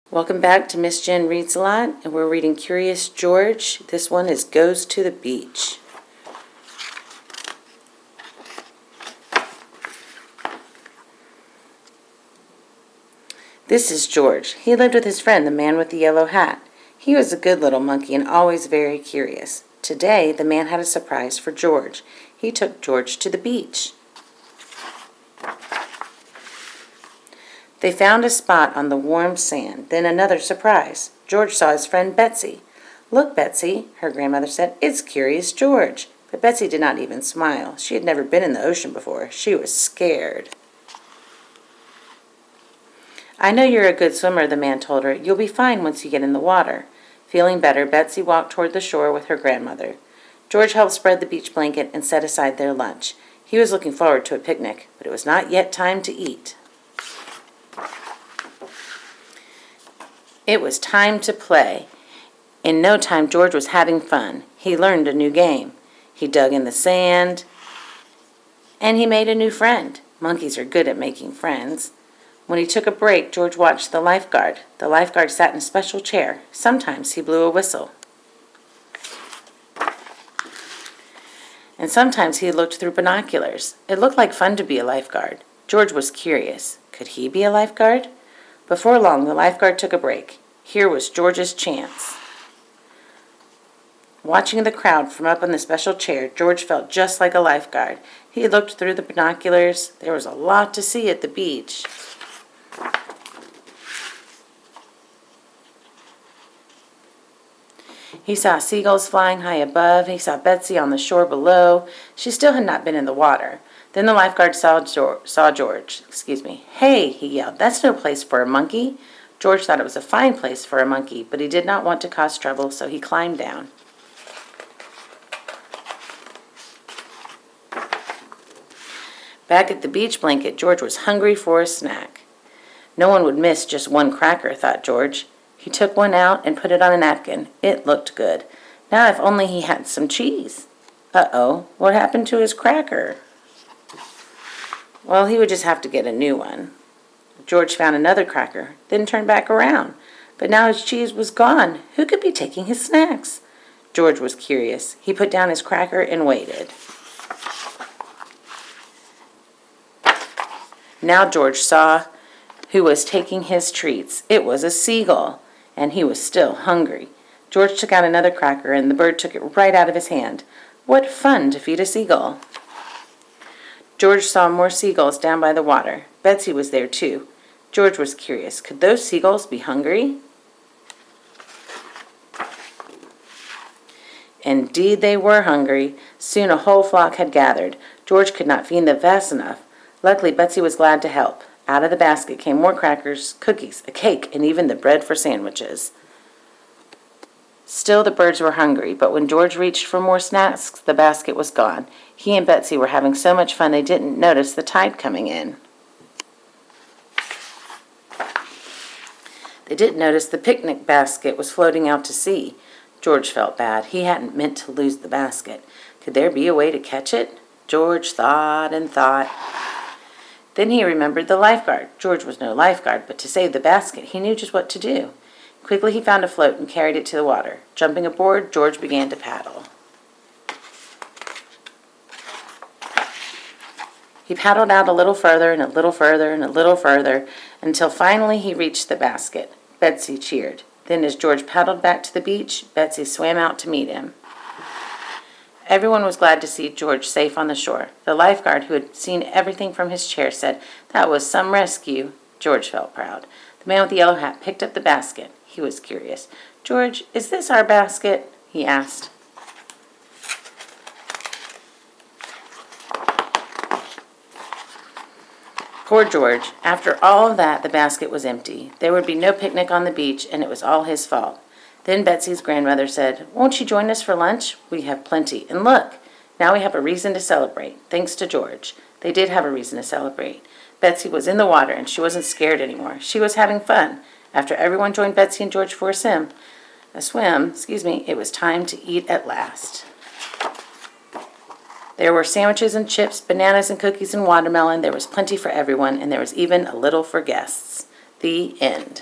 Welcome back to Miss Jen Reads a Lot, and we're reading Curious George. This one is Goes to the Beach. This is George. He lived with his friend, the man with the yellow hat. He was a good little monkey and always very curious. Today, the man had a surprise for George. He took George to the beach. They found a spot on the warm sand, then another surprise. George saw his friend Betsy. "Look, Betsy," her grandmother said, "it's Curious George." But Betsy did not even smile. She had never been in the ocean before. She was scared. "I know you're a good swimmer," the man told her. "You'll be fine once you get in the water." Feeling better, Betsy walked toward the shore with her grandmother. George helped spread the beach blanket and set aside their lunch. He was looking forward to a picnic, but it was not yet time to eat. It was time to play. In no time, George was having fun. He learned a new game. He dug in the sand, and he made a new friend. Monkeys are good at making friends. When he took a break, George watched the lifeguard. The lifeguard sat in a special chair. Sometimes he blew a whistle. And sometimes he looked through binoculars. It looked like fun to be a lifeguard. George was curious. Could he be a lifeguard? Before long, the lifeguard took a break. Here was George's chance. Watching the crowd from up on the special chair, George felt just like a lifeguard. He looked through the binoculars. There was a lot to see at the beach. He saw seagulls flying high above. He saw Betsy on the shore below. She still had not been in the water. Then the lifeguard saw George. "Hey," he yelled, "that's no place for a monkey." George thought it was a fine place for a monkey, but he did not want to cause trouble, so he climbed down. Back at the beach blanket, George was hungry for a snack. No one would miss just one cracker, thought George. He took one out and put it on a napkin. It looked good. Now if only he had some cheese. Uh-oh, what happened to his cracker? Well, he would just have to get a new one. George found another cracker, then turned back around. But now his cheese was gone. Who could be taking his snacks? George was curious. He put down his cracker and waited. Now George saw who was taking his treats. It was a seagull, and he was still hungry. George took out another cracker, and the bird took it right out of his hand. What fun to feed a seagull! George saw more seagulls down by the water. Betsy was there too. George was curious. Could those seagulls be hungry? Indeed, they were hungry. Soon a whole flock had gathered. George could not feed them fast enough. Luckily, Betsy was glad to help. Out of the basket came more crackers, cookies, a cake, and even the bread for sandwiches. Still, the birds were hungry, but when George reached for more snacks, the basket was gone. He and Betsy were having so much fun they didn't notice the tide coming in. They didn't notice the picnic basket was floating out to sea. George felt bad. He hadn't meant to lose the basket. Could there be a way to catch it? George thought and thought. Then he remembered the lifeguard. George was no lifeguard, but to save the basket, he knew just what to do. Quickly he found a float and carried it to the water. Jumping aboard, George began to paddle. He paddled out a little further and a little further and a little further until finally he reached the basket. Betsy cheered. Then as George paddled back to the beach, Betsy swam out to meet him. Everyone was glad to see George safe on the shore. The lifeguard, who had seen everything from his chair, said, "That was some rescue." George felt proud. The man with the yellow hat picked up the basket. He was curious. "George, is this our basket?" he asked. Poor George. After all of that, the basket was empty. There would be no picnic on the beach, and it was all his fault. Then Betsy's grandmother said, "Won't you join us for lunch? We have plenty. And look, now we have a reason to celebrate, thanks to George." They did have a reason to celebrate. Betsy was in the water, and she wasn't scared anymore. She was having fun. After everyone joined Betsy and George for a swim, it was time to eat at last. There were sandwiches and chips, bananas and cookies and watermelon. There was plenty for everyone, and there was even a little for guests. The end.